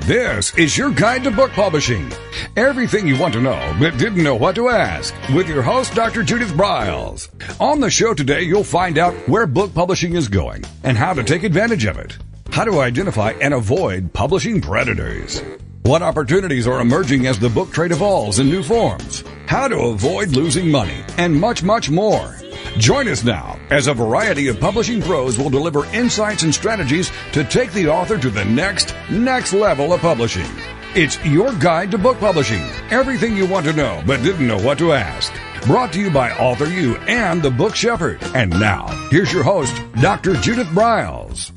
This is your guide to book publishing. Everything you want to know but didn't know what to ask with your host, Dr. Judith Briles. On the show today, you'll find out where book publishing is going and how to take advantage of it. How to identify and avoid publishing predators. What opportunities are emerging as the book trade evolves in new forms. How to avoid losing money and much, much more. Join us now as a variety of publishing pros will deliver insights and strategies to take the author to the next level of publishing. It's your guide to book publishing. Everything you want to know but didn't know what to ask. Brought to you by AuthorU and the Book Shepherd. And now, here's your host, Dr. Judith Briles.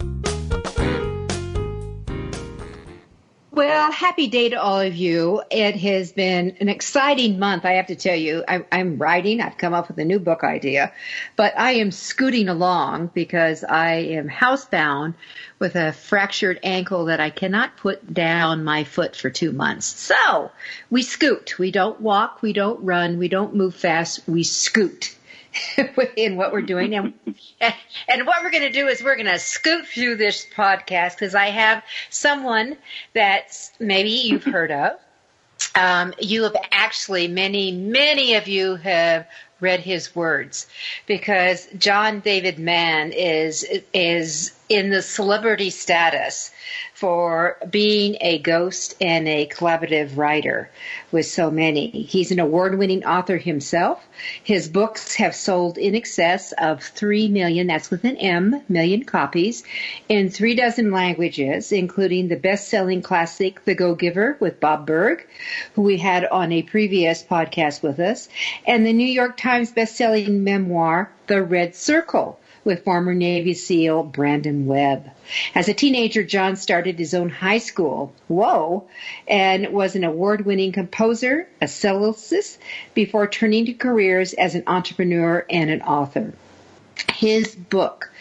Well, happy day to all of you. It has been an exciting month, I have to tell you. I'm writing. I've come up with a new book idea, but I am scooting along because I am housebound with a fractured ankle that I cannot put down my foot for 2 months. So we scoot. We don't walk. We don't run. We don't move fast. We scoot. In what we're doing. And what we're going to do is we're going to scoot through this podcast because I have someone that maybe you've heard of. You have actually, many of you have read his words because John David Mann is in the celebrity status for being a ghost and a collaborative writer with so many. He's an award-winning author himself. His books have sold in excess of 3 million, that's with an M, million copies, in 36 languages, including the best-selling classic, The Go-Giver with Bob Burg, who we had on a previous podcast with us, and the New York Times best-selling memoir, The Red Circle, with former Navy SEAL Brandon Webb. As a teenager, John started his own high school, and was an award-winning composer, a soloist, before turning to careers as an entrepreneur and an author. His book,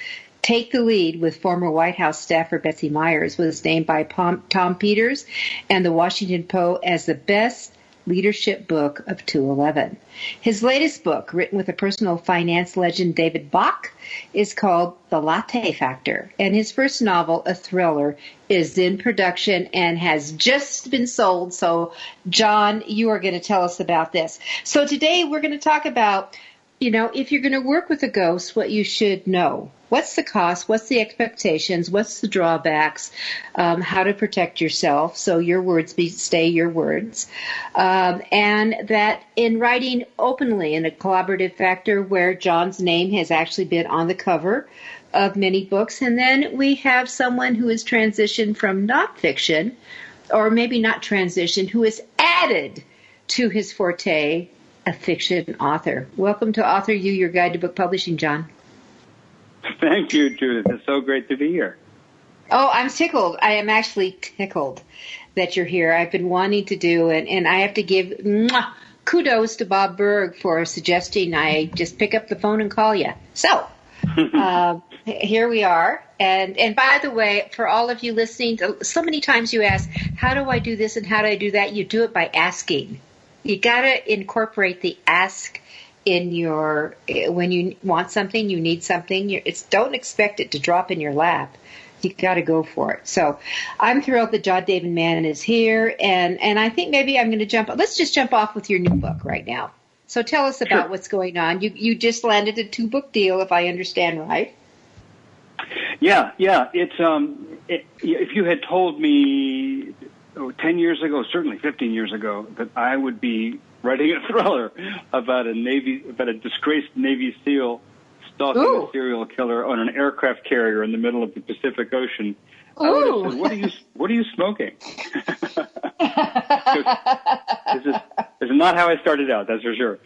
Take the Lead with former White House staffer Betsy Myers, was named by Tom Peters and the Washington Post as the best leadership book of 2011. His latest book, written with a personal finance legend David Bach, is called The Latte Factor. And his first novel, a thriller, is in production and has just been sold. So, John, you are going to tell us about this. So today we're going to talk about, if you're going to work with a ghost, what you should know. What's the cost? What's the expectations? What's the drawbacks? How to protect yourself so your words stay your words. And that in writing openly in a collaborative factor where John's name has actually been on the cover of many books. And then we have someone who has transitioned from not fiction, or maybe not transitioned, who has added to his forte, a fiction author. Welcome to AuthorU, your guide to book publishing, John. Thank you, Judith. It's so great to be here. Oh, I'm tickled. I am actually tickled that you're here. I've been wanting to do, and I have to give kudos to Bob Burg for suggesting I just pick up the phone and call you. So here we are. And by the way, for all of you listening, so many times you ask, how do I do this and how do I do that? You do it by asking. You got to incorporate the ask in your, when you want something, you need something, don't expect it to drop in your lap. You got to go for it. So I'm thrilled that John David Mann is here. And I think maybe I'm going to let's just jump off with your new book right now. So tell us about what's going on. You just landed a 2-book deal, if I understand right. Yeah. It's, if you had told me 10 years ago, certainly 15 years ago, that I would be writing a thriller about a disgraced Navy SEAL stalking a serial killer on an aircraft carrier in the middle of the Pacific Ocean, I would have said, "What are you smoking?" This is not how I started out. That's for sure.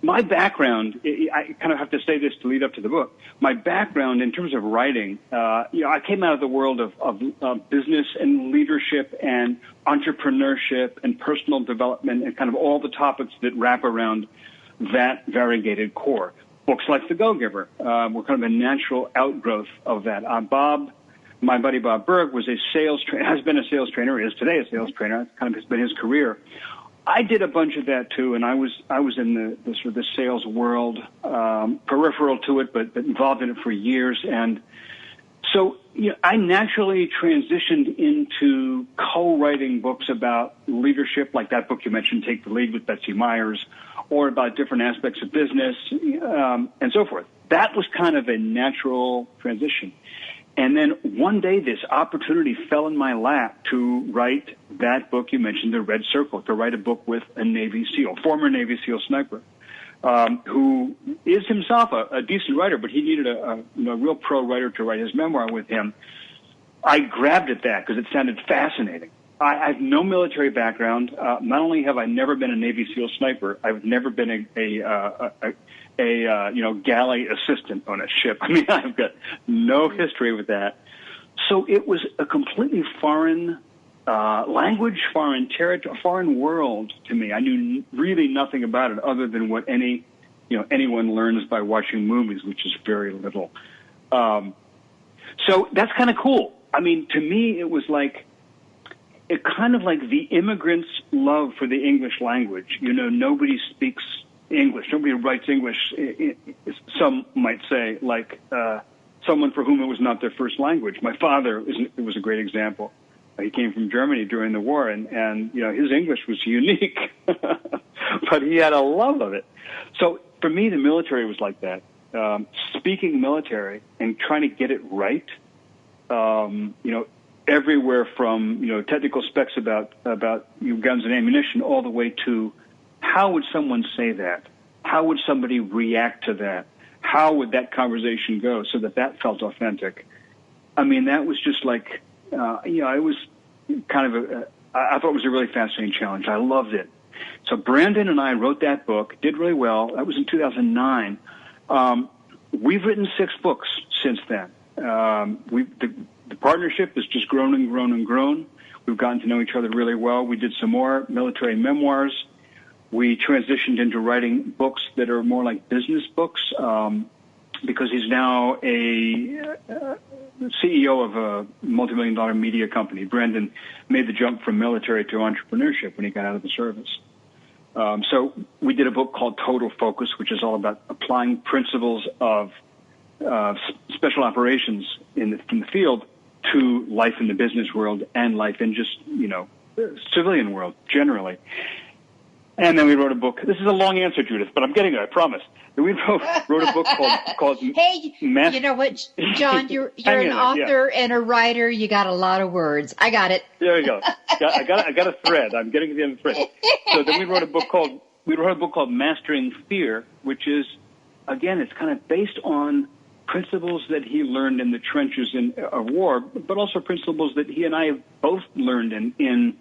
My background, I kind of have to say this to lead up to the book. My background in terms of writing, I came out of the world of business and leadership and entrepreneurship and personal development and kind of all the topics that wrap around that variegated core. Books like The Go-Giver were kind of a natural outgrowth of that. My buddy Bob Burg was has been a sales trainer, is today a sales trainer. That's kind of has been his career. I did a bunch of that too, and I was in the sort of the sales world, peripheral to it, but involved in it for years. And So, I naturally transitioned into co-writing books about leadership, like that book you mentioned, Take the Lead with Betsy Myers, or about different aspects of business, and so forth. That was kind of a natural transition. And then one day this opportunity fell in my lap to write that book you mentioned, The Red Circle, to write a book with a Navy SEAL, former Navy SEAL sniper, who is himself a decent writer, but he needed a real pro writer to write his memoir with him. I grabbed at that because it sounded fascinating. I have no military background. Not only have I never been a Navy SEAL sniper, I've never been a galley assistant on a ship. I mean, I've got no history with that. So it was a completely foreign language, foreign territory, foreign world to me. I knew really nothing about it other than what anyone learns by watching movies, which is very little. So that's kind of cool. I mean, to me, it was like kind of like the immigrants' love for the English language. Nobody speaks English. Nobody writes English. Some might say, like someone for whom it was not their first language. My father was a great example. He came from Germany during the war, and his English was unique, but he had a love of it. So for me, the military was like that. Speaking military and trying to get it right, everywhere from technical specs about guns and ammunition all the way to how would someone say that? How would somebody react to that? How would that conversation go so that felt authentic? I mean, that was just like, it was kind of I thought it was a really fascinating challenge. I loved it. So Brandon and I wrote that book, did really well. That was in 2009. We've written 6 books since then. The partnership has just grown and grown and grown. We've gotten to know each other really well. We did some more military memoirs. We transitioned into writing books that are more like business books because he's now a CEO of a multi-million-dollar media company. Brandon made the jump from military to entrepreneurship when he got out of the service. So we did a book called Total Focus, which is all about applying principles of special operations in the field to life in the business world and life in just, civilian world generally. And then we wrote a book. This is a long answer, Judith, but I'm getting there, I promise. We wrote a book called Hey, you know what, John, you're an author and a writer. You got a lot of words. I got it. There you go. I got a thread. I'm getting to the end of the thread. So then we wrote a book called Mastering Fear, which is, again, it's kind of based on principles that he learned in the trenches of war, but also principles that he and I have both learned in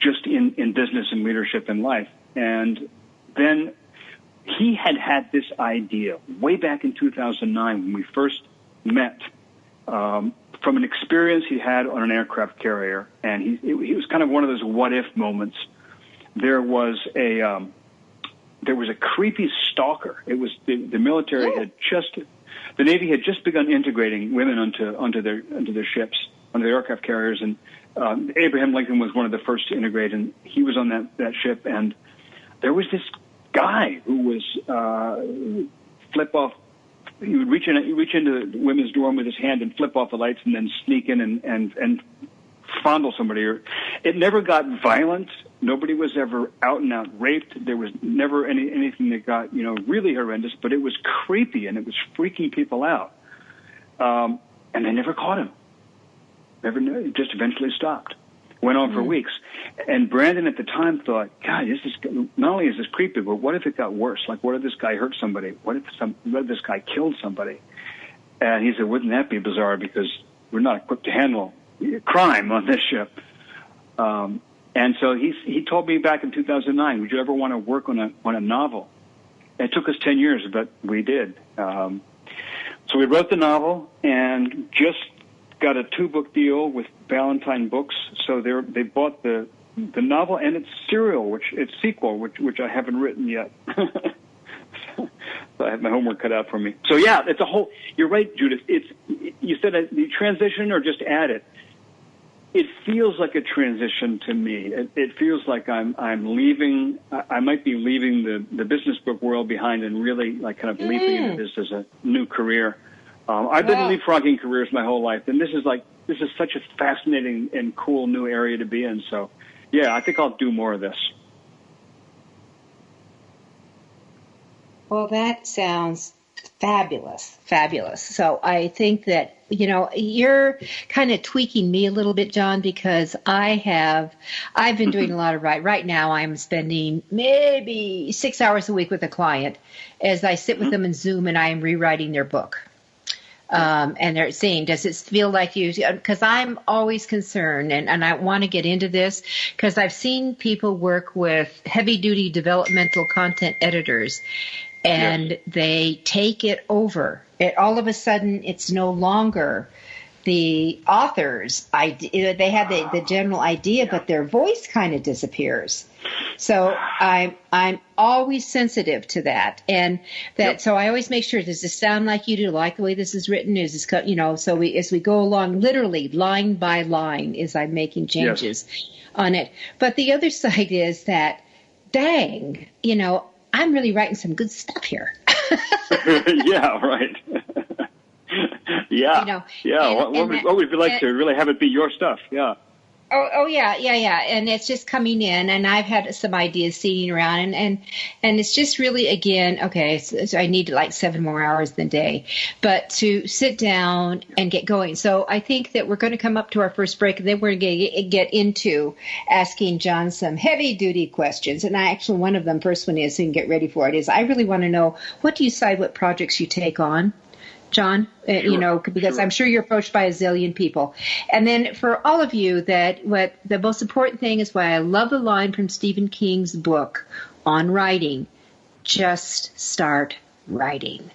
business and leadership in life. And then he had this idea way back in 2009 when we first met, from an experience he had on an aircraft carrier, and he was kind of one of those what-if moments. There was a creepy stalker. It was the military the Navy had just begun integrating women onto their ships, onto their aircraft carriers, and Abraham Lincoln was one of the first to integrate, and he was on that ship, and there was this guy who was flip off. He would reach into the women's dorm with his hand and flip off the lights, and then sneak in and fondle somebody. It never got violent. Nobody was ever out and out raped. There was never anything that got really horrendous. But it was creepy and it was freaking people out. And they never caught him. Never knew. It just eventually stopped. Went on for weeks. And Brandon at the time thought, God, not only is this creepy, but what if it got worse? Like, what if this guy hurt somebody? What if this guy killed somebody? And he said, wouldn't that be bizarre? Because we're not equipped to handle crime on this ship. And so he told me back in 2009, would you ever want to work on a novel? And it took us 10 years, but we did. So we wrote the novel and just got a 2-book deal with Ballantine Books. So they bought the novel and its sequel, which I haven't written yet. So I have my homework cut out for me. So yeah, it's a whole. You're right, Judith. You said the transition or just add it. It feels like a transition to me. It feels like I'm leaving. I might be leaving the business book world behind and really like kind of leaping into this as a new career. I've been leapfrogging careers my whole life, and this is such a fascinating and cool new area to be in. So, yeah, I think I'll do more of this. Well, that sounds fabulous. So I think that, you're kind of tweaking me a little bit, John, because I've been doing a lot of writing. Right now I'm spending maybe 6 hours a week with a client as I sit with them in Zoom and I am rewriting their book. And they're saying, does it feel like you, because I'm always concerned and I want to get into this because I've seen people work with heavy duty developmental content editors and they take it over. All of a sudden, it's no longer the author's idea. They have the general idea, but their voice kind of disappears. So I'm always sensitive to that, and that. So I always make sure, does this sound like you do? Like the way this is written? Is this, So as we go along, literally line by line, as I'm making changes on it. But the other side is that, dang, I'm really writing some good stuff here. Yeah, right. Yeah. What would you like to really have it be your stuff? Yeah. Oh yeah. And it's just coming in, and I've had some ideas seeding around, and it's just really, again, okay, so I need like 7 more hours in the day, but to sit down and get going. So I think that we're going to come up to our first break, and then we're going to get into asking John some heavy duty questions. And actually one of them, first one is, so you can get ready for it, is I really want to know, what do you decide what projects you take on, John? Because I'm sure you're approached by a zillion people. And then for all of you, what the most important thing is, why I love the line from Stephen King's book on writing: just start writing.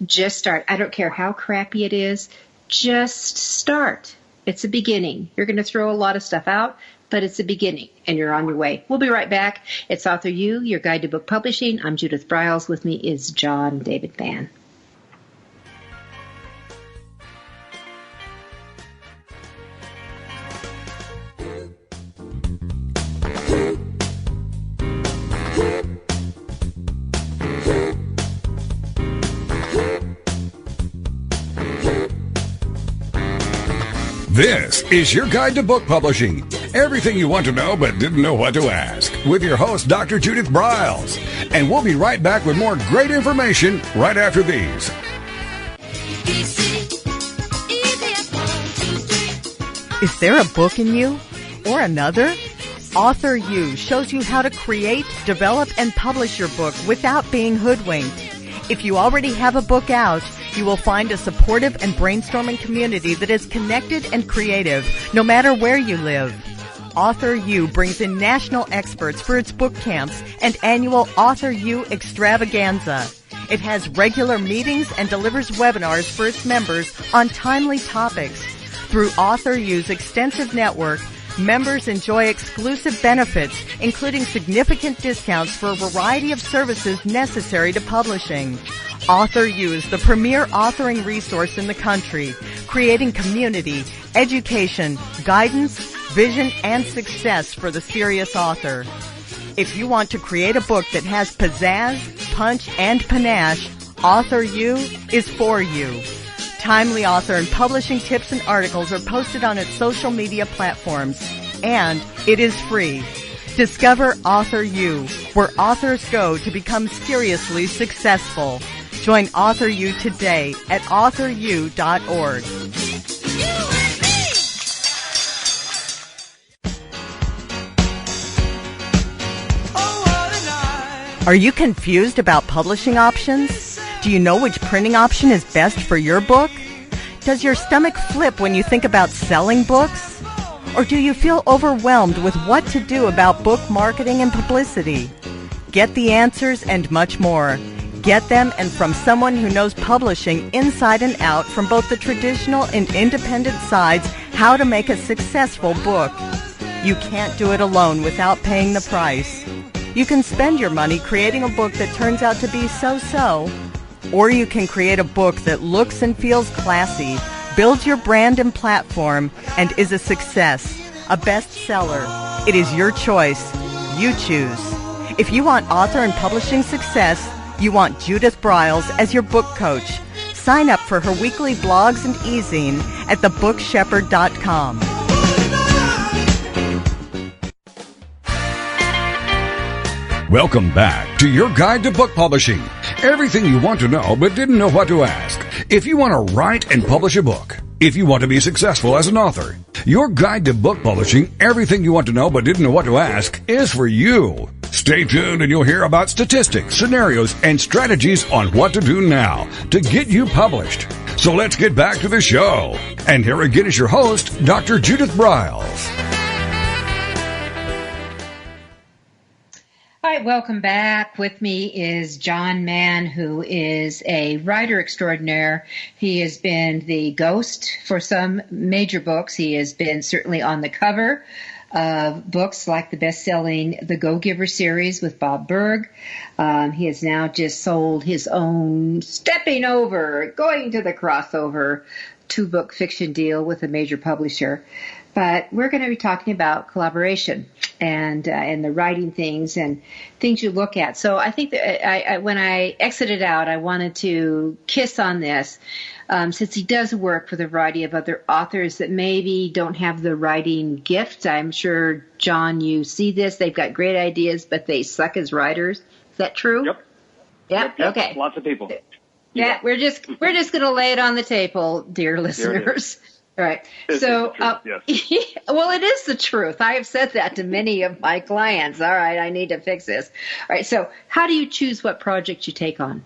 Just start. I don't care how crappy it is. Just start. It's a beginning. You're going to throw a lot of stuff out, but it's a beginning, and you're on your way. We'll be right back. It's AuthorU, your guide to book publishing. I'm Judith Briles. With me is John David Mann. This is your guide to book publishing. Everything you want to know but didn't know what to ask. With your host, Dr. Judith Briles. And we'll be right back with more great information right after these. Is there a book in you or another? AuthorU shows you how to create, develop, and publish your book without being hoodwinked. If you already have a book out, you will find a supportive and brainstorming community that is connected and creative, no matter where you live. AuthorU brings in national experts for its book camps and annual AuthorU extravaganza. It has regular meetings and delivers webinars for its members on timely topics. Through AuthorU's extensive network, members enjoy exclusive benefits, including significant discounts for a variety of services necessary to publishing. AuthorU is the premier authoring resource in the country, creating community, education, guidance, vision, and success for the serious author. If you want to create a book that has pizzazz, punch, and panache, AuthorU is for you. Timely author and publishing tips and articles are posted on its social media platforms, and it is free. Discover AuthorU, where authors go to become seriously successful. Join AuthorU today at AuthorU.org. Are you confused about publishing options? Do you know which printing option is best for your book? Does your stomach flip when you think about selling books? Or do you feel overwhelmed with what to do about book marketing and publicity? Get the answers and much more. Get them, and from someone who knows publishing inside and out, from both the traditional and independent sides, how to make a successful book. You can't do it alone without paying the price. You can spend your money creating a book that turns out to be so-so, or you can create a book that looks and feels classy, builds your brand and platform, and is a success, a bestseller. It is your choice. You choose. If you want author and publishing success, you want Judith Briles as your book coach. Sign up for her weekly blogs and e-zine at thebookshepherd.com. Welcome back to your guide to book publishing. Everything you want to know but didn't know what to ask. If you want to write and publish a book, if you want to be successful as an author, your guide to book publishing, everything you want to know but didn't know what to ask, is for you. Stay tuned and you'll hear about statistics, scenarios, and strategies on what to do now to get you published. So let's get back to the show. And here again is your host, Dr. Judith Briles. All right, welcome back. With me is John Mann, who is a writer extraordinaire. He has been the ghost for some major books. He has been certainly on the cover of books like the best-selling The Go-Giver series with Bob Burg. He has now just sold his own stepping over, going to the crossover, 2-book fiction deal with a major publisher. But we're going to be talking about collaboration and the writing things and things you look at. So I think that when I exited out, I wanted to kiss on this, since he does work with a variety of other authors that maybe don't have the writing gift. I'm sure, John, you see this. They've got great ideas, but they suck as writers. Is that true? Yep. Okay. Lots of people. Yeah, we're just going to lay it on the table, dear listeners. All right. So, yes. Well, it is the truth. I have said that to many of my clients. All right, I need to fix this. All right. So, how do you choose what project you take on?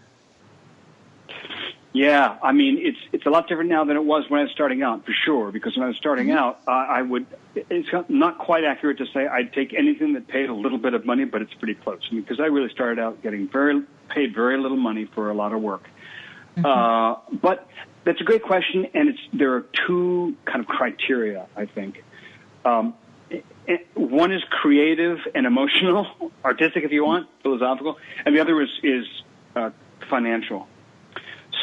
Yeah, I mean, it's a lot different now than it was when I was starting out, for sure. Because when I was starting out, it's not quite accurate to say I'd take anything that paid a little bit of money, but it's pretty close. I mean, because I really started out getting paid very little money for a lot of work. But that's a great question, and there are two kind of criteria, I think. One is creative and emotional, artistic if you want, philosophical, and the other is financial.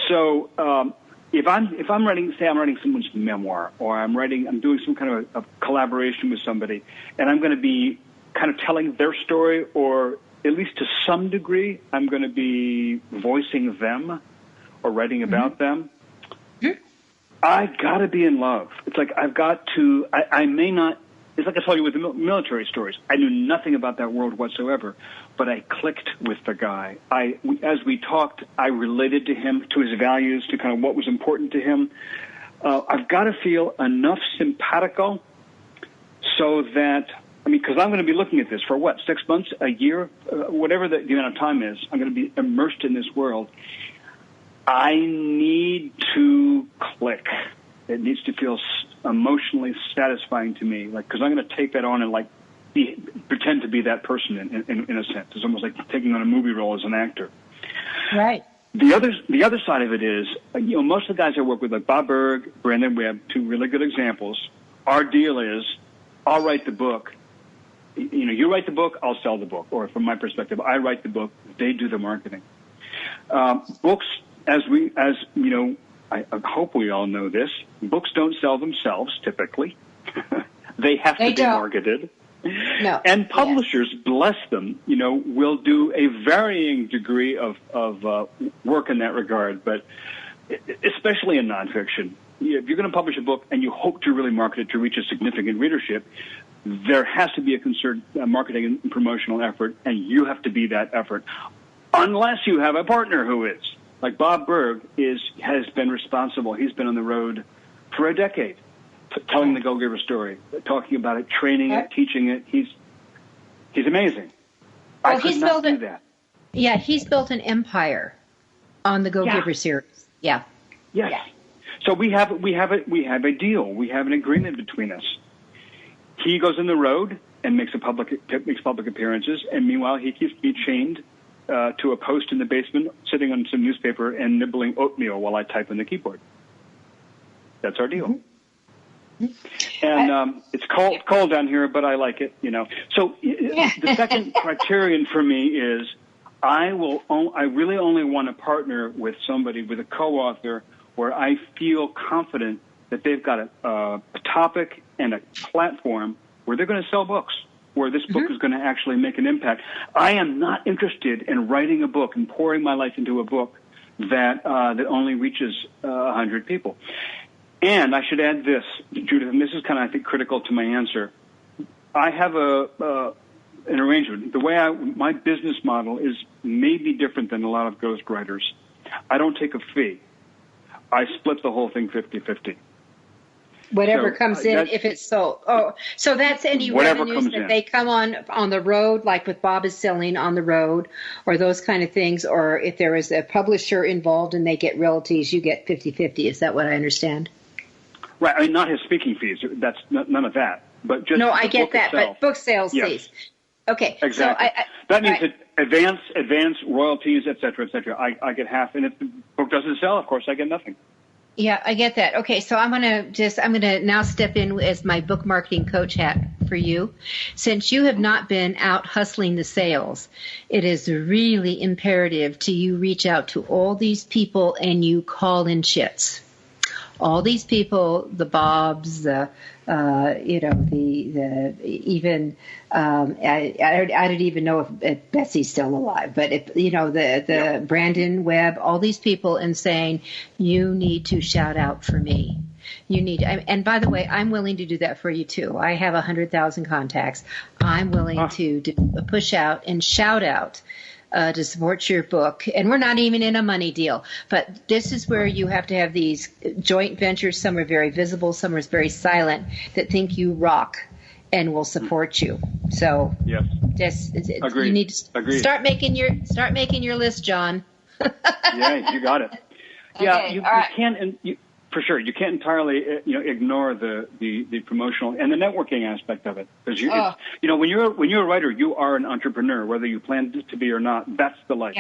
So if I'm writing, say I'm writing someone's memoir, or I'm doing some kind of a collaboration with somebody, and I'm going to be kind of telling their story, or at least to some degree, I'm going to be voicing them or writing about them. I've got to be in love. It's like I've got to, I may not, it's like I told you with the military stories. I knew nothing about that world whatsoever, but I clicked with the guy. As we talked, I related to him, to his values, to kind of what was important to him. I've got to feel enough simpatico so that, I mean, because I'm going to be looking at this for 6 months, a year, whatever the amount of time is, I'm going to be immersed in this world. I need to click. It needs to feel emotionally satisfying to me, because I'm going to take that on and pretend to be that person in a sense. It's almost like taking on a movie role as an actor. Right. The other side of it is, most of the guys I work with, like Bob Burg, Brandon Webb, two really good examples. Our deal is, I'll write the book. You write the book, I'll sell the book. Or from my perspective, I write the book, they do the marketing. Books. As I hope we all know this, books don't sell themselves typically. They have to be marketed. No. And publishers, bless them, will do a varying degree of work in that regard, but especially in nonfiction. If you're going to publish a book and you hope to really market it to reach a significant readership, there has to be a concerted marketing and promotional effort, and you have to be that effort, unless you have a partner who is. Like Bob Burg has been responsible. He's been on the road for a decade, telling the Go-Giver story, talking about it, training it, teaching it. He's amazing. Well, I could not do that. Yeah, he's built an empire on the Go-Giver series. Yeah. Yes. Yeah. So we have a deal. We have an agreement between us. He goes on the road and makes public appearances, and meanwhile he keeps me chained to a post in the basement, sitting on some newspaper and nibbling oatmeal while I type on the keyboard. That's our deal. And it's cold down here, but I like it, So the second criterion for me is I really only want to partner with somebody, with a co-author, where I feel confident that they've got a topic and a platform where they're going to sell books, where this book is going to actually make an impact. I am not interested in writing a book and pouring my life into a book that only reaches 100 people. And I should add this, Judith, and this is kind of, I think, critical to my answer. I have an arrangement. The way my business model is maybe different than a lot of ghostwriters. I don't take a fee. I split the whole thing 50-50. Whatever comes in, if it's sold. Oh, so that's any revenues that they come on the road, like with Bob is Selling on the road, or those kind of things, or if there is a publisher involved and they get royalties, you get 50-50. Is that what I understand? Right. I mean, not his speaking fees. That's none of that. But just no, I get that. Itself. But book sales fees. Okay. Exactly. So that means that advance royalties, et cetera, et cetera. I get half, and if the book doesn't sell, of course, I get nothing. Yeah, I get that. Okay, so I'm gonna now step in as my book marketing coach hat for you. Since you have not been out hustling the sales, it is really imperative to you reach out to all these people and you call in chits. All these people, the Bobs, the even I don't even know if Betsy's still alive, but the Brandon Webb, all these people, and saying you need to shout out for me. You need, and by the way, I'm willing to do that for you too. I have 100,000 contacts. I'm willing to push out and shout out. To support your book. And we're not even in a money deal. But this is where you have to have these joint ventures. Some are very visible, some are very silent, that think you rock and will support you. So yes. You need to start making your list, John. Yeah, you got it. Yeah, okay, you can't. For sure, you can't entirely ignore the promotional and the networking aspect of it, because when you're a writer, you are an entrepreneur, whether you plan to be or not. That's the life.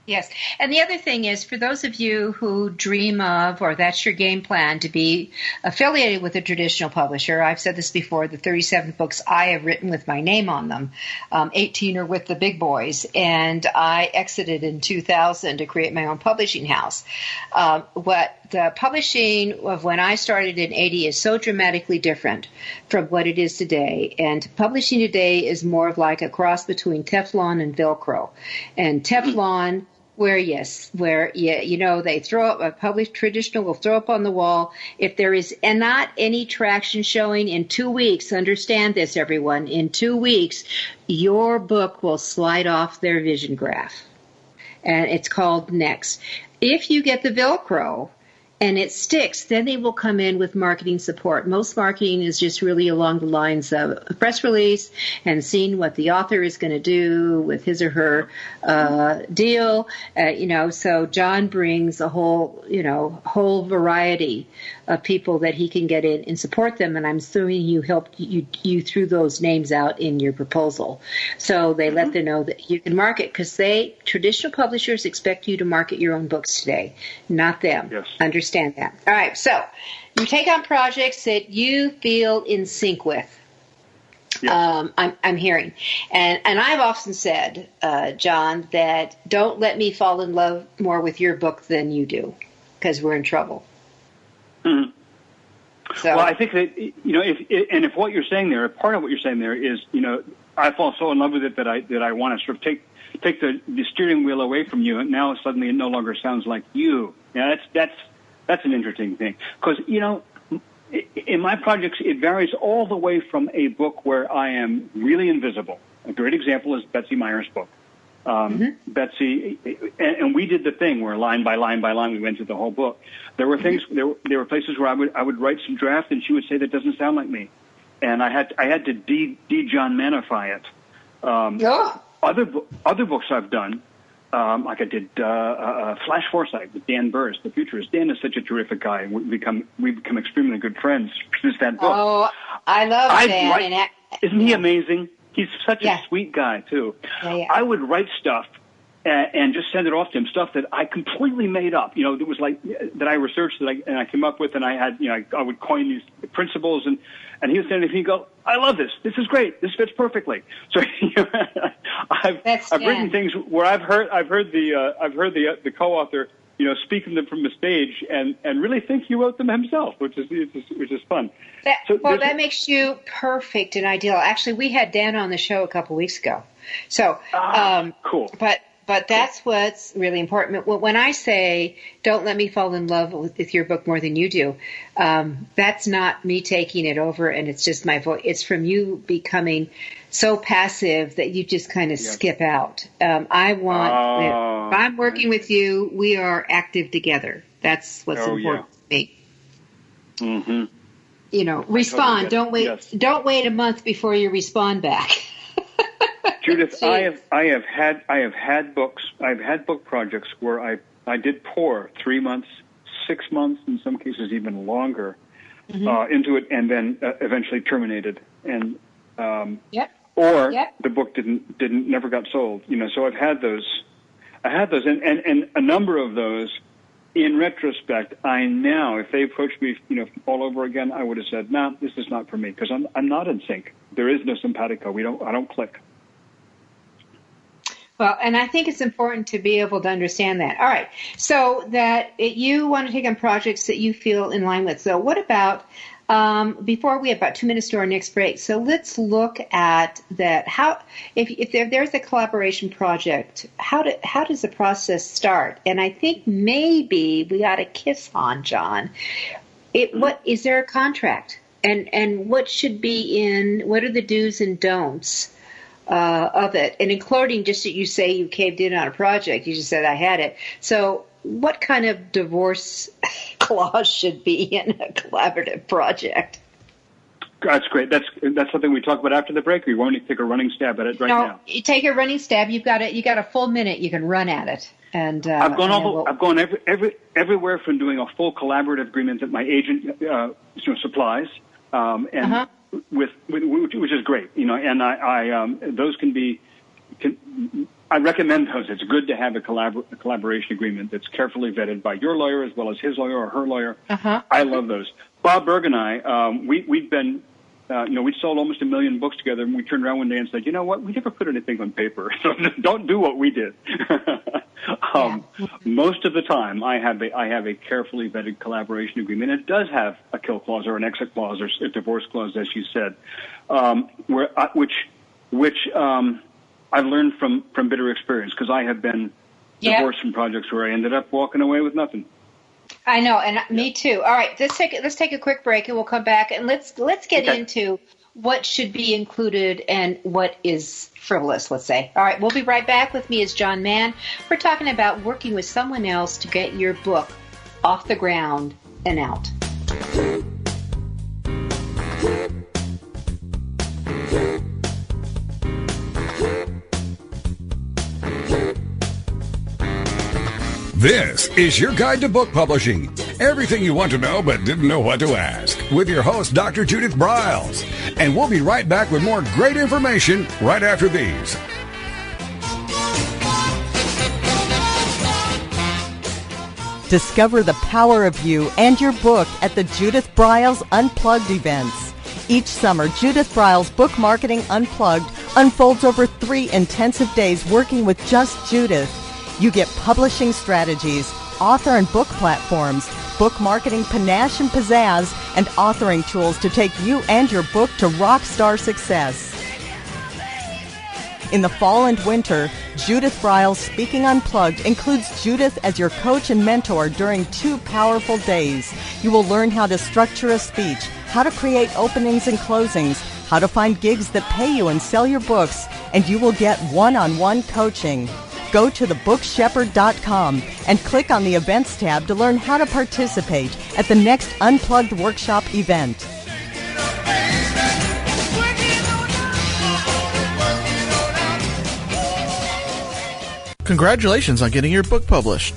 Yes. And the other thing is, for those of you who dream of, or that's your game plan, to be affiliated with a traditional publisher, I've said this before, the 37 books I have written with my name on them, 18 are with the big boys, and I exited in 2000 to create my own publishing house. What the publishing of when I started in 80 is so dramatically different from what it is today. And publishing today is more of like a cross between Teflon and Velcro. And Teflon, they throw up, a published traditional will throw up on the wall. If there is not any traction showing in 2 weeks, understand this, everyone, in 2 weeks, your book will slide off their vision graph. And it's called next. If you get the Velcro, and it sticks, then they will come in with marketing support. Most marketing is just really along the lines of a press release and seeing what the author is going to do with his or her deal. So John brings a whole variety of people that he can get in and support them. And I'm assuming you helped you threw those names out in your proposal. So they let them know that you can market, because traditional publishers expect you to market your own books today, not them. Yes. Understand that. All right. So you take on projects that you feel in sync with. Yes. I'm hearing. And I've often said, John, that don't let me fall in love more with your book than you do, because we're in trouble. Mm-hmm. So, well, I think that, if what you're saying there, part of what you're saying there is, I fall so in love with it that I want to sort of take the steering wheel away from you, and now suddenly it no longer sounds like you. Yeah, that's an interesting thing, because, in my projects, it varies all the way from a book where I am really invisible. A great example is Betsy Meyer's book. Betsy, and we did the thing where line by line by line we went through the whole book. There were things, there were places where I would write some draft and she would say that doesn't sound like me, and I had to John Mannify it. Other books I've done, like I did Flash Foresight with Dan Burrs, the futurist. Dan is such a terrific guy, and we've become extremely good friends since that book. Oh, I love Dan. Isn't he amazing? He's such a sweet guy too. Yeah. I would write stuff and just send it off to him, stuff that I completely made up. It was like that I researched and I came up with, and I had I would coin these principles, and he would send it, and he'd go, "I love this. This is great. This fits perfectly." So I've written things where I've heard the co-author speaking them from the stage and really think he wrote them himself, which is fun. That makes you perfect and ideal. Actually, we had Dan on the show a couple weeks ago. So cool. But But that's what's really important. When I say, don't let me fall in love with your book more than you do, that's not me taking it over and it's just my voice. It's from you becoming so passive that you just kind of skip out. If I'm working with you, we are active together. That's what's important to me. Mm-hmm. You know, respond. Totally don't wait a month before you respond back. Judith, I have had book projects where I did pour 3 months, 6 months, in some cases even longer, into it, and then eventually terminated. And the book never got sold. You know, so I've had those, and a number of those. In retrospect, I now, if they approached me, you know, all over again, I would have said, "No, this is not for me," because I'm not in sync. There is no simpatico. I don't click. Well, and I think it's important to be able to understand that. All right, so that you want to take on projects that you feel in line with. So what about, before we have about 2 minutes to our next break, so let's look at that. How, if there's a collaboration project, how does the process start? And I think maybe we got a kiss on, John. What is there a contract? And what should be what are the do's and don'ts of it? And including, just that you say you caved in on a project, you just said I had it. So what kind of divorce clause should be in a collaborative project? That's great. That's something we talk about after the break. We want to take a running stab at it now. You take a running stab. You got a full minute. You can run at it. And I've gone everywhere from doing a full collaborative agreement that my agent supplies, which is great. You know, and I those can be. I recommend those. It's good to have a collaboration agreement that's carefully vetted by your lawyer as well as his lawyer or her lawyer. I love those. Bob Berg and I, we've been, we sold almost 1 million books together, and we turned around one day and said, you know what, we never put anything on paper, so don't do what we did. Most of the time, I have a carefully vetted collaboration agreement. It does have a kill clause or an exit clause or a divorce clause, as you said, which I've learned from bitter experience, because I have been divorced from projects where I ended up walking away with nothing. I know, and me too. All right, let's take a quick break, and we'll come back, and let's get into what should be included and what is frivolous, let's say. All right, we'll be right back. With me is John Mann. We're talking about working with someone else to get your book off the ground and out. This is your guide to book publishing. Everything you want to know but didn't know what to ask. With your host, Dr. Judith Briles. And we'll be right back with more great information right after these. Discover the power of you and your book at the Judith Briles Unplugged events. Each summer, Judith Briles Book Marketing Unplugged unfolds over 3 intensive days working with just Judith. You get publishing strategies, author and book platforms, book marketing panache and pizzazz, and authoring tools to take you and your book to rock star success. In the fall and winter, Judith Briles Speaking Unplugged includes Judith as your coach and mentor during 2 powerful days. You will learn how to structure a speech, how to create openings and closings, how to find gigs that pay you and sell your books, and you will get one-on-one coaching. Go to thebookshepherd.com and click on the Events tab to learn how to participate at the next Unplugged Workshop event. Congratulations on getting your book published.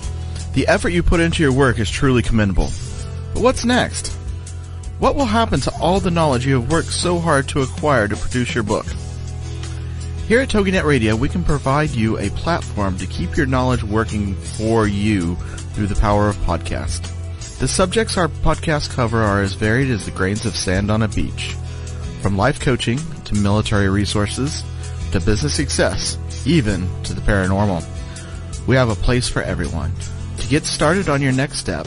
The effort you put into your work is truly commendable. But what's next? What will happen to all the knowledge you have worked so hard to acquire to produce your book? Here at TogiNet Radio, we can provide you a platform to keep your knowledge working for you through the power of podcast. The subjects our podcasts cover are as varied as the grains of sand on a beach. From life coaching to military resources to business success, even to the paranormal. We have a place for everyone. To get started on your next step,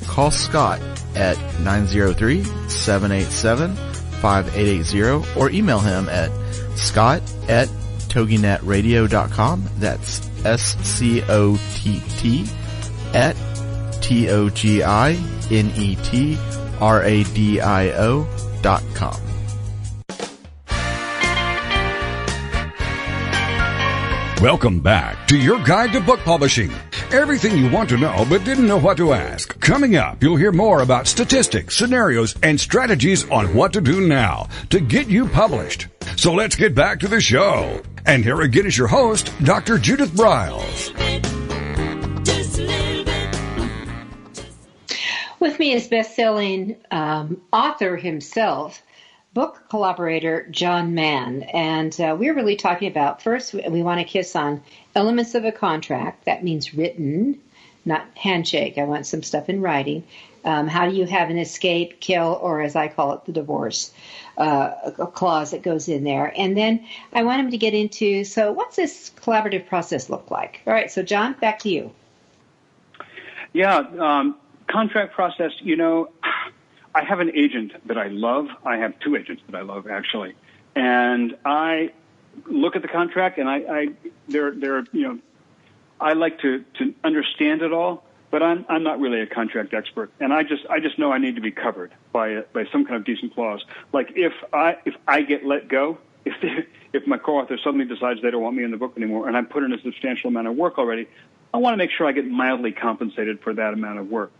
call Scott at 903-787-5880 or email him at scott@toginetradio.com. That's SCOTT at TOGINETRADIO.com. Welcome back to your guide to book publishing. Everything you want to know but didn't know what to ask. Coming up, you'll hear more about statistics, scenarios, and strategies on what to do now to get you published. So let's get back to the show. And here again is your host, Dr. Judith Briles. With me is best-selling author himself, book collaborator John Mann. And we're really talking about, first, we want to kiss on elements of a contract. That means written, not handshake. I want some stuff in writing. How do you have an escape, kill, or as I call it, the divorce a clause that goes in there. And then I want him to get into, so what's this collaborative process look like? All right, so John, back to you. Yeah, contract process, I have an agent that I love. I have two agents that I love, actually. And I look at the contract, and I like to understand it all, but I'm not really a contract expert. And I just know I need to be covered by some kind of decent clause. Like if I get let go, if my co-author suddenly decides they don't want me in the book anymore, and I put in a substantial amount of work already, I want to make sure I get mildly compensated for that amount of work.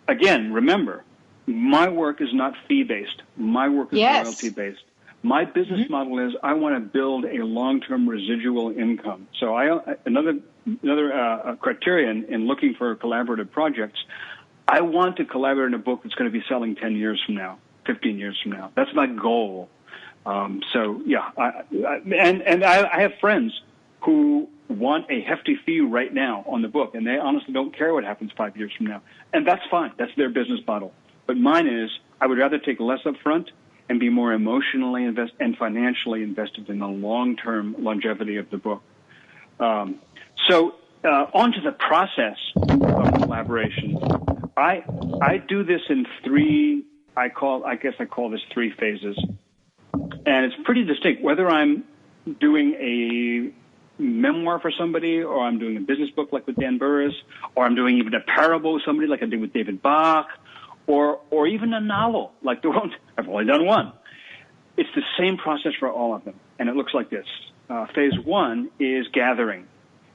Again, remember, my work is not fee-based. My work is royalty-based. My business model is I want to build a long-term residual income. So another criterion in looking for collaborative projects, I want to collaborate in a book that's going to be selling 10 years from now, 15 years from now. That's my goal. I have friends who want a hefty fee right now on the book, and they honestly don't care what happens 5 years from now. And that's fine. That's their business model. But mine is I would rather take less up front and be more emotionally invested and financially invested in the long-term longevity of the book. So on to the process of collaboration. I do this in three, I call this three phases. And it's pretty distinct, whether I'm doing a memoir for somebody, or I'm doing a business book like with Dan Burris, or I'm doing even a parable with somebody like I did with David Bach, or even a novel like the one. I've only done one. It's the same process for all of them, and it looks like this. Phase one is gathering,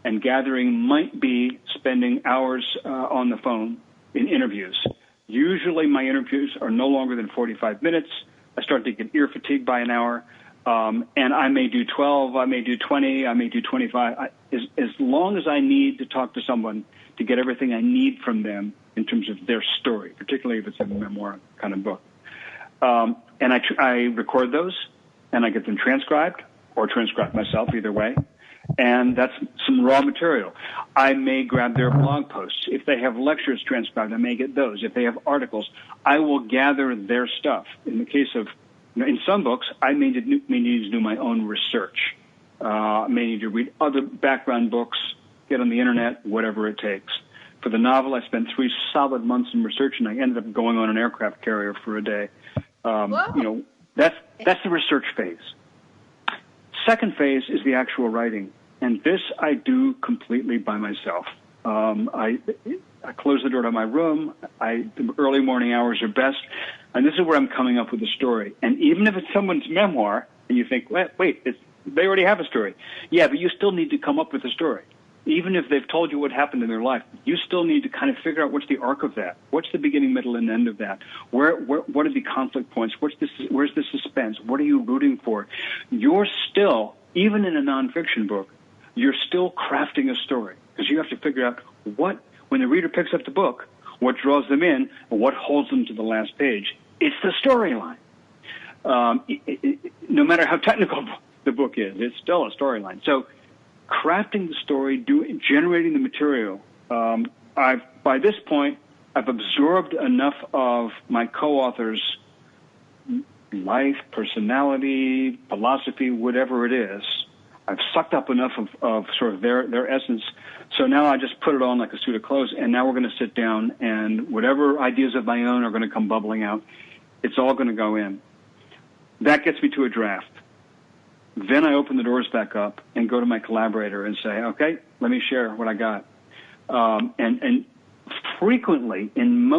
and gathering might be spending hours on the phone in interviews. Usually my interviews are no longer than 45 minutes. I start to get ear fatigue by an hour. And I may do 12, I may do 20, I may do 25. As long as I need to talk to someone to get everything I need from them in terms of their story, particularly if it's a memoir kind of book. And I record those, and I get them transcribed, or transcribe myself, either way. And that's some raw material. I may grab their blog posts. If they have lectures transcribed, I may get those. If they have articles, I will gather their stuff. In the case of, in some books, I may need to do my own research. I may need to read other background books, get on the internet, whatever it takes. For the novel, I spent 3 solid months in research, and I ended up going on an aircraft carrier for a day. That's the research phase. Second phase is the actual writing, and this I do completely by myself. I close the door to my room. The early morning hours are best, and this is where I'm coming up with a story. And even if it's someone's memoir, and you think, wait, they already have a story. Yeah, but you still need to come up with a story. Even if they've told you what happened in their life, you still need to kind of figure out what's the arc of that. What's the beginning, middle, and end of that? What are the conflict points? Where's the suspense? What are you rooting for? You're still, even in a nonfiction book, you're still crafting a story, because you have to figure out when the reader picks up the book, what draws them in, and what holds them to the last page. It's the storyline. No matter how technical the book is, it's still a storyline. So crafting the story, generating the material, by this point, I've absorbed enough of my co-author's life, personality, philosophy, whatever it is. I've sucked up enough of sort of their essence. So now I just put it on like a suit of clothes, and now we're going to sit down, and whatever ideas of my own are going to come bubbling out, it's all going to go in. That gets me to a draft. Then I open the doors back up and go to my collaborator and say, okay, let me share what I got. And frequently, in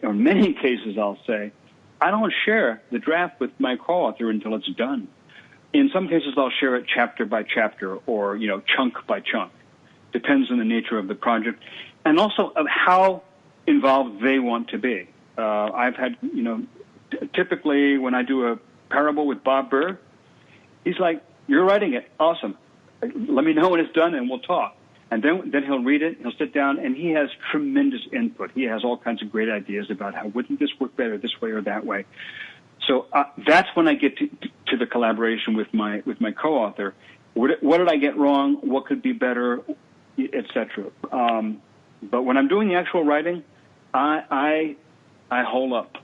or many cases, I'll say, I don't share the draft with my co-author until it's done. In some cases, I'll share it chapter by chapter or, chunk by chunk. Depends on the nature of the project and also of how involved they want to be. I've had, typically when I do a parable with Bob Burr, he's like, "You're writing it. Awesome. Let me know when it's done and we'll talk." And then he'll read it, he'll sit down, and he has tremendous input. He has all kinds of great ideas about how wouldn't this work better this way or that way. So that's when I get to the collaboration with my co-author. What did I get wrong? What could be better, etc. But when I'm doing the actual writing, I hole up.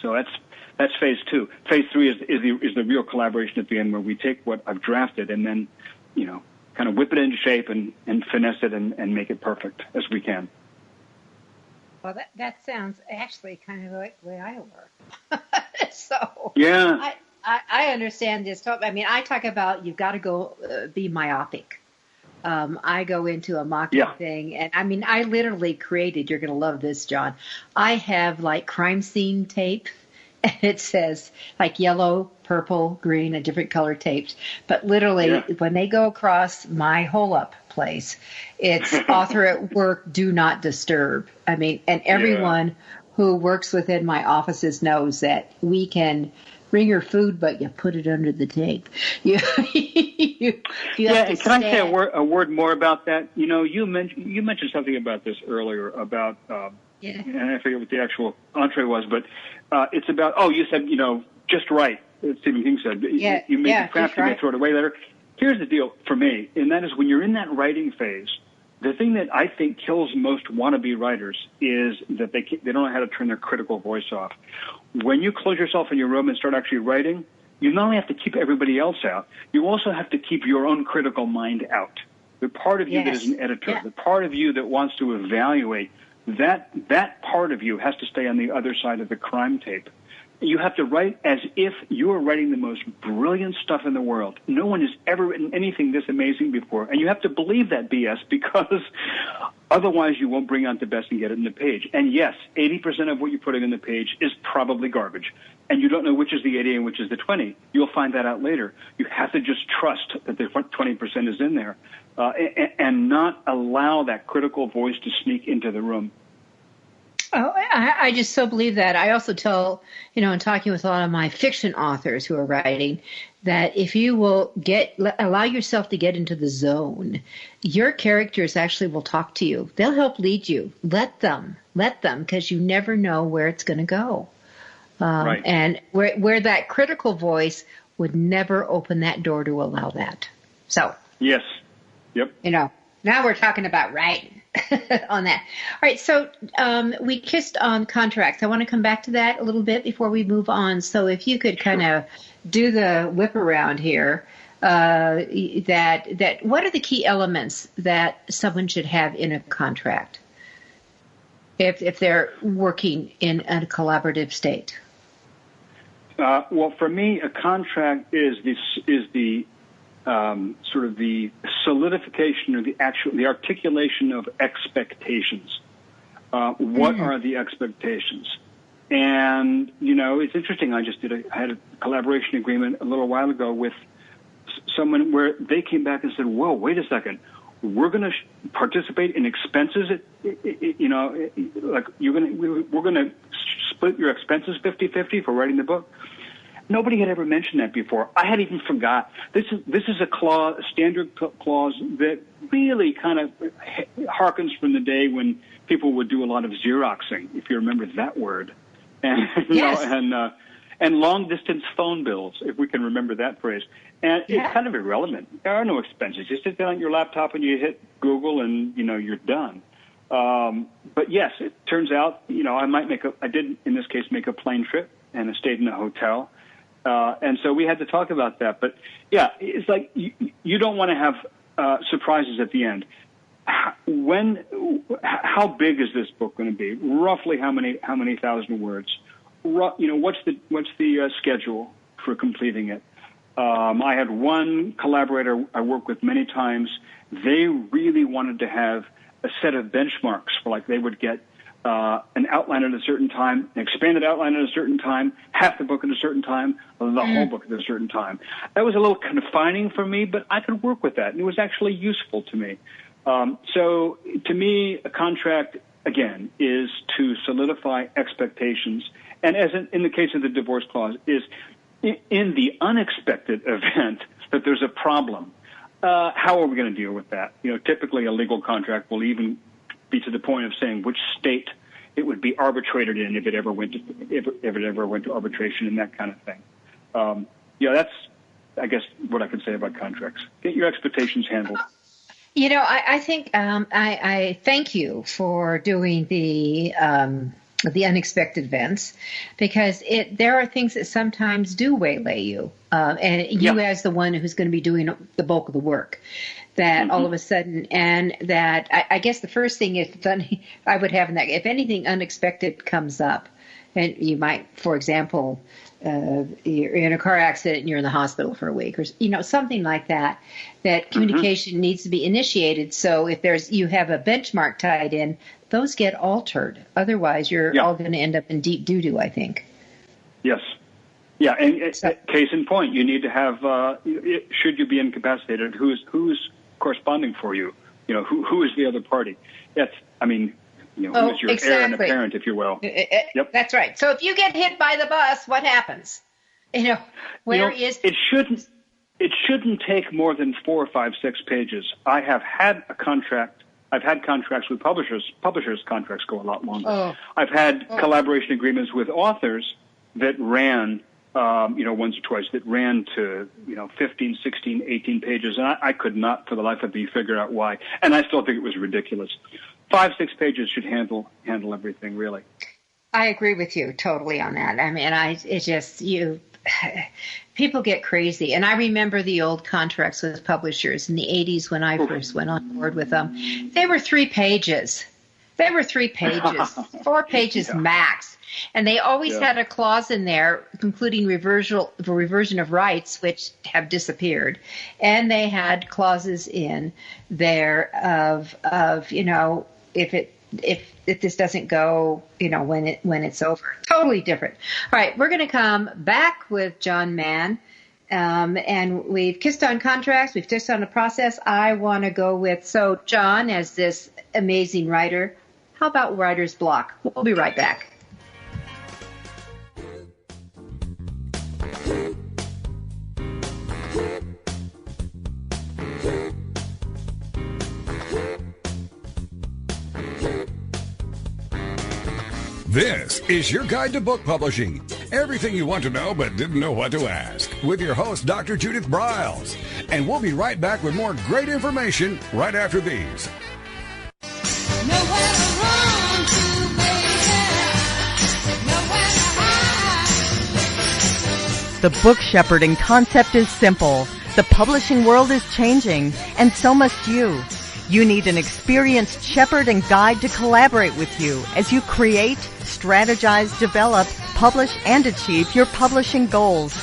So that's phase 2. Phase 3 is the real collaboration at the end, where we take what I've drafted and then kind of whip it into shape and finesse it and make it perfect as we can. Well, that sounds actually kind of like the way I work. So yeah, I understand this. I mean, I talk about you've got to go be myopic. I go into a mocking thing, and I mean, I literally created. You're going to love this, John. I have like crime scene tape. And it says like yellow, purple, green, and different color tapes. But literally, when they go across my hole-up place, it's author at work, do not disturb. I mean, and everyone who works within my offices knows that we can bring your food, but you put it under the tape. You have to and can I say a word more about that? You mentioned something about this earlier about. And I forget what the actual entree was, but it's about, you said, just right, Stephen King said. You make it craft, you may throw it away later. Here's the deal for me, and that is when you're in that writing phase, the thing that I think kills most wannabe writers is that they don't know how to turn their critical voice off. When you close yourself in your room and start actually writing, you not only have to keep everybody else out, you also have to keep your own critical mind out. The part of you that is an editor, the part of you that wants to evaluate, that part of you has to stay on the other side of the crime tape. You have to write as if you are writing the most brilliant stuff in the world. No one has ever written anything this amazing before. And you have to believe that BS because otherwise you won't bring out the best and get it in the page. And yes, 80% of what you're putting in the page is probably garbage. And you don't know which is the 80 and which is the 20. You'll find that out later. You have to just trust that the 20% is in there. And not allow that critical voice to sneak into the room. Oh, I just so believe that. I also tell, in talking with a lot of my fiction authors who are writing, that if you will allow yourself to get into the zone, your characters actually will talk to you. They'll help lead you. Let them, because you never know where it's going to go. Right. And where that critical voice would never open that door to allow that. So. Yes. Yep. Now we're talking about writing on that. All right. So we kissed on contracts. I want to come back to that a little bit before we move on. So if you could kind of do the whip around here, that what are the key elements that someone should have in a contract if they're working in a collaborative state? Well, for me, a contract is the sort of the solidification or the articulation of expectations. What are the expectations? And, it's interesting. I had a collaboration agreement a little while ago with someone where they came back and said, whoa, wait a second. We're going to participate in expenses. We're going to split your expenses 50-50 for writing the book. Nobody had ever mentioned that before. I had even forgot. This is a standard clause that really kind of harkens from the day when people would do a lot of Xeroxing, if you remember that word, and long distance phone bills, if we can remember that phrase. And it's kind of irrelevant. There are no expenses. You sit down on your laptop and you hit Google, and you're done. But yes, it turns out I did in this case make a plane trip, and I stayed in a hotel. And so we had to talk about that. But, yeah, it's like you don't want to have surprises at the end. How big is this book going to be? Roughly how many thousand words? What's the schedule for completing it? I had one collaborator I worked with many times. They really wanted to have a set of benchmarks for, like, they would get an outline at a certain time, an expanded outline at a certain time, half the book at a certain time, the whole book at a certain time. That was a little confining for me, but I could work with that, and it was actually useful to me. So to me, a contract, again, is to solidify expectations. And as in the case of the divorce clause, is in the unexpected event that there's a problem, how are we going to deal with that? You know, typically a legal contract will even be to the point of saying which state it would be arbitrated in if it ever went to arbitration and that kind of thing. That's, I guess, what I can say about contracts. Get your expectations handled. You know, I think I thank you for doing the unexpected events, because there are things that sometimes do waylay you, and you as the one who's going to be doing the bulk of the work, that all of a sudden, and that I guess the first thing I would have in that, if anything unexpected comes up, and you might, for example, you're in a car accident and you're in the hospital for a week, or something like that, that communication needs to be initiated. So if you have a benchmark tied in, those get altered. Otherwise, you're all going to end up in deep doo-doo, I think. Yes. Yeah, and case in point, you need to have, should you be incapacitated, who's corresponding for you? You know, who is the other party? Who is your heir and apparent, if you will. Yep. That's right. So if you get hit by the bus, what happens? It shouldn't take more than 4 or 5, 6 pages. I have had a contract. I've had contracts with publishers. Publishers' contracts go a lot longer. I've had collaboration agreements with authors that ran, once or twice, that ran to, 15, 16, 18 pages. And I could not, for the life of me, figure out why. And I still think it was ridiculous. 5, 6 pages should handle everything, really. I agree with you totally on that. I mean, people get crazy. And I remember the old contracts with publishers in the 80s when I first went on board with them. They were 3 pages. 4 pages max. And they always had a clause in there concluding reversion of rights, which have disappeared. And they had clauses in there of if this doesn't go, when it's over. Totally different. All right, we're going to come back with John Mann. And we've kissed on contracts. We've kissed on the process. I want to go with, so John, as this amazing writer, how about writer's block? We'll be right back. This is your guide to book publishing. Everything you want to know but didn't know what to ask, with your host, Dr. Judith Briles. And we'll be right back with more great information right after these. Nowhere to run to, baby. Nowhere to hide. The book shepherding concept is simple. The publishing world is changing, and so must you. You need an experienced shepherd and guide to collaborate with you as you create, strategize, develop, publish, and achieve your publishing goals.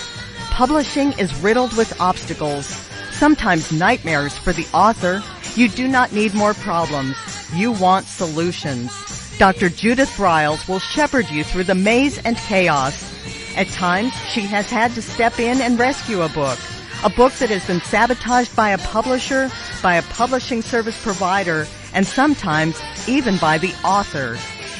Publishing is riddled with obstacles, sometimes nightmares for the author. You do not need more problems. You want solutions. Dr. Judith Briles will shepherd you through the maze and chaos. At times, she has had to step in and rescue a book that has been sabotaged by a publisher, by a publishing service provider, and sometimes even by the author.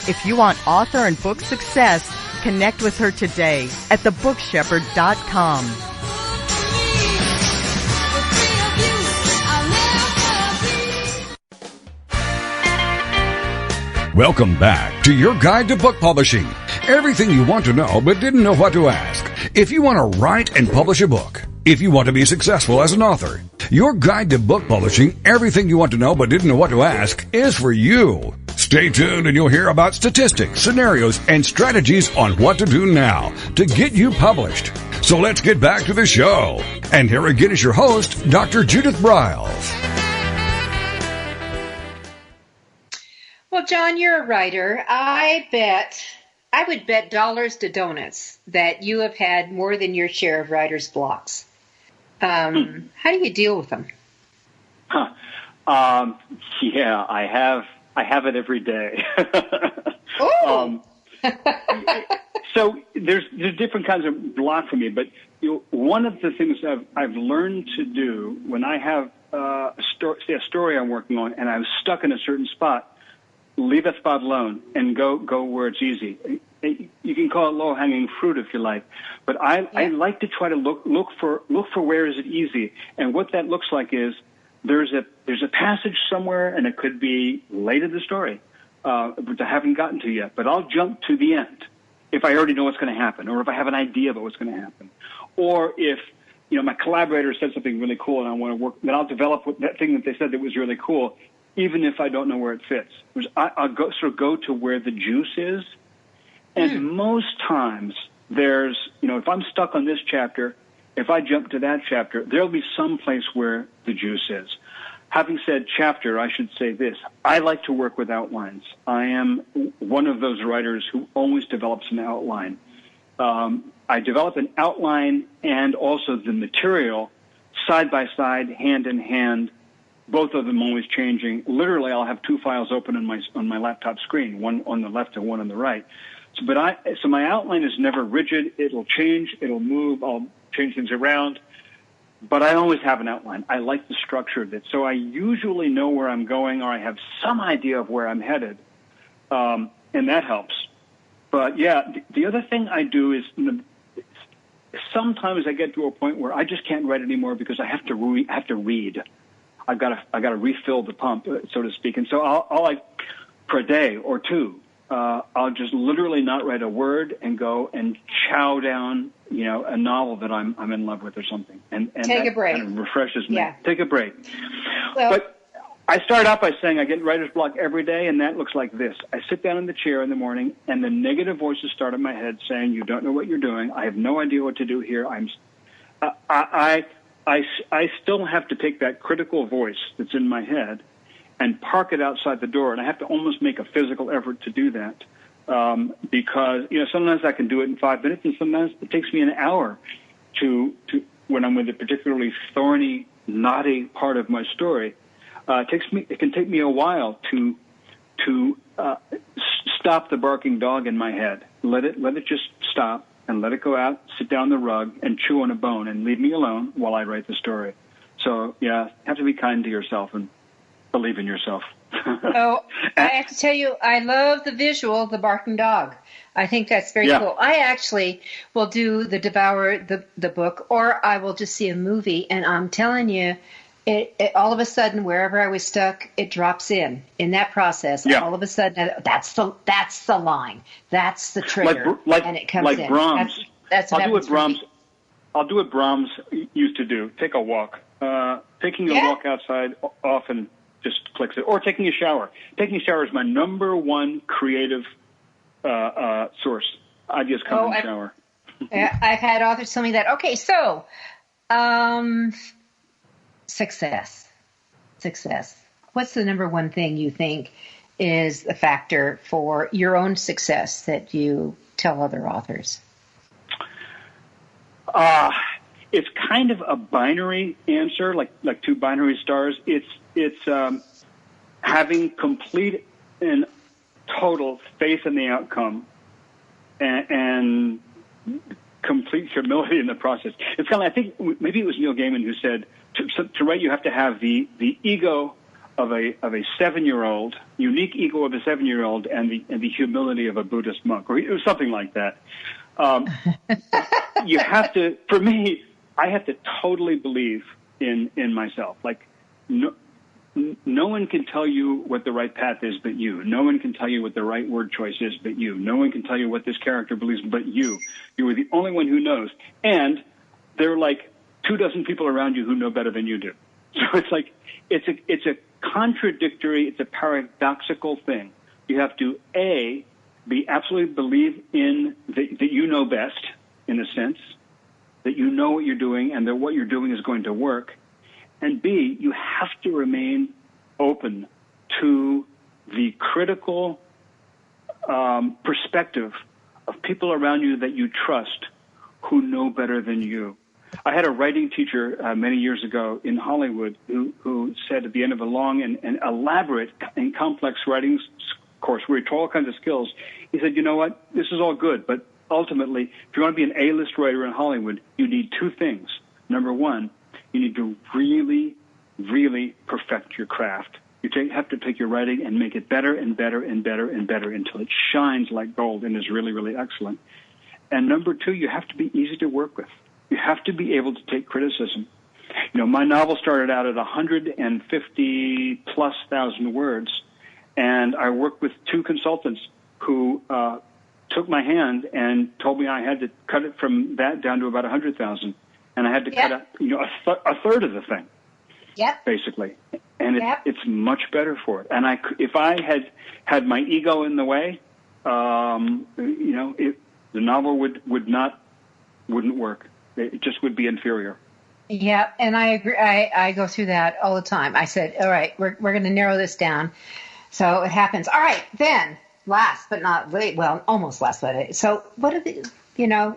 If you want author and book success, connect with her today at thebookshepherd.com. Welcome back to your guide to book publishing. Everything you want to know but didn't know what to ask. If you want to write and publish a book, if you want to be successful as an author, your guide to book publishing, everything you want to know but didn't know what to ask, is for you. Stay tuned and you'll hear about statistics, scenarios, and strategies on what to do now to get you published. So let's get back to the show. And here again is your host, Dr. Judith Briles. Well, John, you're a writer. I would bet dollars to donuts that you have had more than your share of writer's blocks. How do you deal with them? Yeah, I have it every day. Oh. So there's different kinds of block for me, but one of the things I've learned to do when I have a story I'm working on and I'm stuck in a certain spot, leave that spot alone and go where it's easy. You can call it low-hanging fruit if you like, but I like to try to look for where is it easy, and what that looks like is there's a passage somewhere, and it could be late in the story, which I haven't gotten to yet, but I'll jump to the end if I already know what's going to happen, or if I have an idea about what's going to happen, or if my collaborator said something really cool and I want to work, then I'll develop that thing that they said that was really cool, even if I don't know where it fits. I'll go to where the juice is. And most times there's, if I'm stuck on this chapter, if I jump to that chapter, there'll be some place where the juice is. Having said chapter, I should say this. I like to work with outlines. I am one of those writers who always develops an outline. I develop an outline and also the material side by side, hand in hand, both of them always changing. Literally, I'll have two files open on my laptop screen, one on the left and one on the right. So my outline is never rigid. It'll change. It'll move. I'll change things around. But I always have an outline. I like the structure of it. So I usually know where I'm going, or I have some idea of where I'm headed, and that helps. But, yeah, the other thing I do is sometimes I get to a point where I just can't write anymore because I have to read. I gotta refill the pump, so to speak. And so I'll like, for a day or two, I'll just literally not write a word and go and chow down, a novel that I'm in love with or something. And take a break. Kind of refreshes me. Yeah. Take a break. Well, but I start out by saying I get writer's block every day, and that looks like this. I sit down in the chair in the morning, and the negative voices start in my head saying, "You don't know what you're doing. I have no idea what to do here. I still have to take that critical voice that's in my head and park it outside the door. And I have to almost make a physical effort to do that because, sometimes I can do it in 5 minutes, and sometimes it takes me an hour to when I'm with a particularly thorny, knotty part of my story. It can take me a while to stop the barking dog in my head. Let it just stop and let it go out, sit down on the rug, and chew on a bone, and leave me alone while I write the story. So, yeah, have to be kind to yourself and believe in yourself. Oh, I have to tell you, I love the visual of the barking dog. I think that's very cool. I actually will do the devour the book, or I will just see a movie, and I'm telling you, it all of a sudden, wherever I was stuck, it drops in that process. Yeah. All of a sudden, that's the line, that's the trigger, and it comes in. Brahms. That's what happens for me. I'll do what Brahms used to do: take a walk. Taking a walk outside often just clicks it, or taking a shower. Taking a shower is my number one creative source. Ideas come in the shower. I've had authors tell me that. Okay, so success. What's the number one thing you think is a factor for your own success that you tell other authors? It's kind of a binary answer, like two binary stars. It's having complete and total faith in the outcome and complete humility in the process. It's kind of, I think maybe it was Neil Gaiman who said to write you have to have the ego of a 7-year-old, unique ego of a 7-year-old, and the humility of a Buddhist monk, or it was something like that. You have to, for me, I have to totally believe in myself. Like, no one can tell you what the right path is but you. No one can tell you what the right word choice is but you. No one can tell you what this character believes but you. You are the only one who knows. And there are like 24 people around you who know better than you do. So it's like, it's a contradictory, it's a paradoxical thing. You have to, A, be absolutely believe in that you know best, in a sense, that you know what you're doing and that what you're doing is going to work. And B, you have to remain open to the critical perspective of people around you that you trust who know better than you. I had a writing teacher many years ago in Hollywood who said at the end of a long and elaborate and complex writing course where he taught all kinds of skills, he said, you know what, this is all good, but ultimately, if you want to be an A-list writer in Hollywood, you need two things. Number one, you need to really, really perfect your craft. You have to take your writing and make it better and better and better and better until it shines like gold and is really, really excellent. And number two, you have to be easy to work with. You have to be able to take criticism. You know, my novel started out at 150,000+ words, and I worked with two consultants who took my hand and told me I had to cut it from that down to about 100,000, and I had to cut a third of the thing, basically. And it's much better for it. And if I had my ego in the way, the novel wouldn't work. It just would be inferior. Yeah, and I agree. I go through that all the time. I said, all right, we're going to narrow this down. So it happens. All right, then, last but not least, well, almost last but not. So what are the,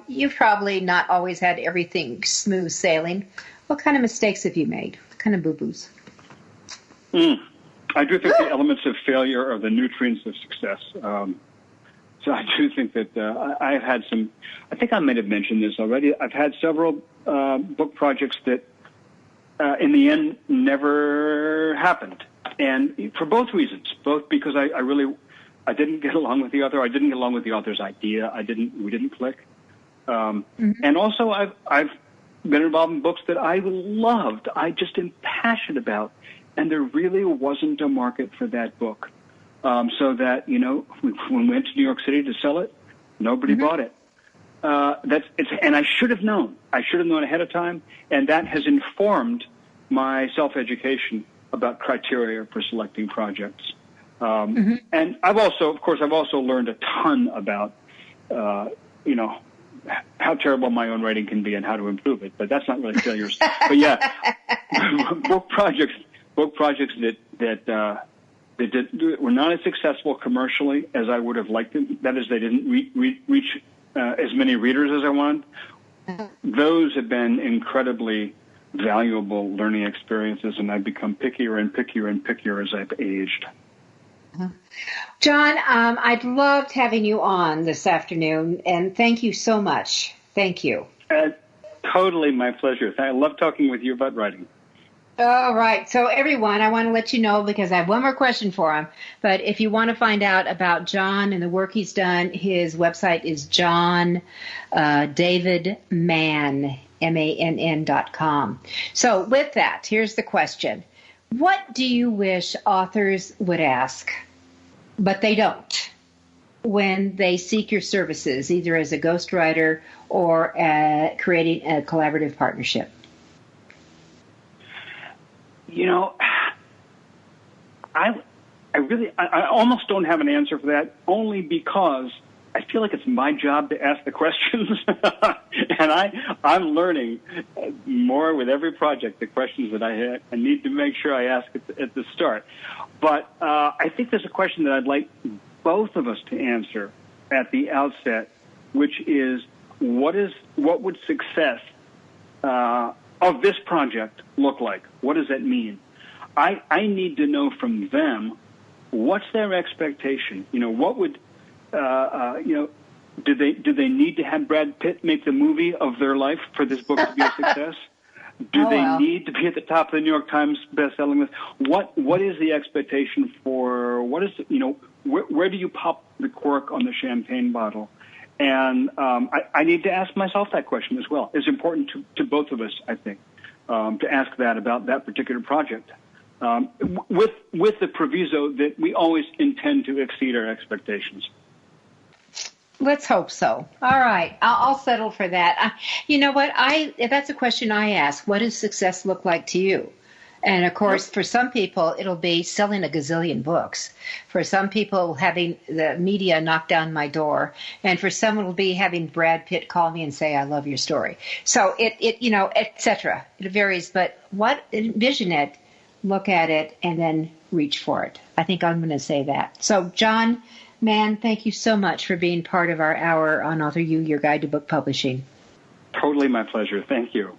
you've probably not always had everything smooth sailing. What kind of mistakes have you made? What kind of boo-boos? I do think the elements of failure are the nutrients of success. So I do think that I've had some, I think I might have mentioned this already, I've had several book projects that in the end never happened. And for both reasons, both because I didn't get along with the author, I didn't get along with the author's idea, we didn't click. And also I've been involved in books that I loved, I just am passionate about, and there really wasn't a market for that book. So that, when we went to New York City to sell it, nobody bought it. And I should have known. I should have known ahead of time, and that has informed my self-education about criteria for selecting projects. And I've also learned a ton about, how terrible my own writing can be and how to improve it. But that's not really failures. But yeah, book projects that were not as successful commercially as I would have liked them. That is, they didn't reach as many readers as I wanted. Those have been incredibly valuable learning experiences, and I've become pickier and pickier and pickier as I've aged. John, I'd loved having you on this afternoon, and thank you so much. Thank you. Totally my pleasure. I love talking with you about writing. All right. So, everyone, I want to let you know, because I have one more question for him. But if you want to find out about John and the work he's done, his website is John David Mann, MANN.com. So, with that, here's the question. What do you wish authors would ask, but they don't, when they seek your services, either as a ghostwriter or creating a collaborative partnership? I almost don't have an answer for that, only because I feel like it's my job to ask the questions, and I'm learning more with every project, the questions that I need to make sure I ask at the start. But I think there's a question that I'd like both of us to answer at the outset, which is what would success of this project look like? What does that mean? I need to know from them, what's their expectation? What would do they need to have Brad Pitt make the movie of their life for this book to be a success? Do they need to be at the top of the New York Times best-selling list? What is the expectation for where do you pop the cork on the champagne bottle? And I need to ask myself that question as well. It's important to both of us, I think, to ask that about that particular project, with the proviso that we always intend to exceed our expectations. Let's hope so. All right. I'll settle for that. You know what? That's a question I ask. What does success look like to you? And, of course, for some people, it'll be selling a gazillion books. For some people, having the media knock down my door. And for some, it'll be having Brad Pitt call me and say, I love your story. So et cetera. It varies. But envision it, look at it, and then reach for it. I think I'm going to say that. So, John Mann, thank you so much for being part of our hour on AuthorU, Your Guide to Book Publishing. Totally my pleasure. Thank you.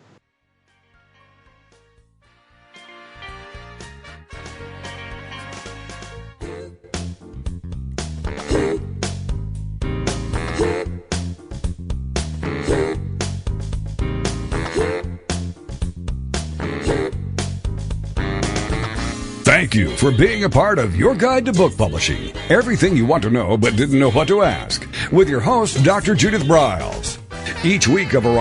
Thank you for being a part of Your Guide to Book Publishing. Everything you want to know but didn't know what to ask. With your host, Dr. Judith Briles. Each week, a variety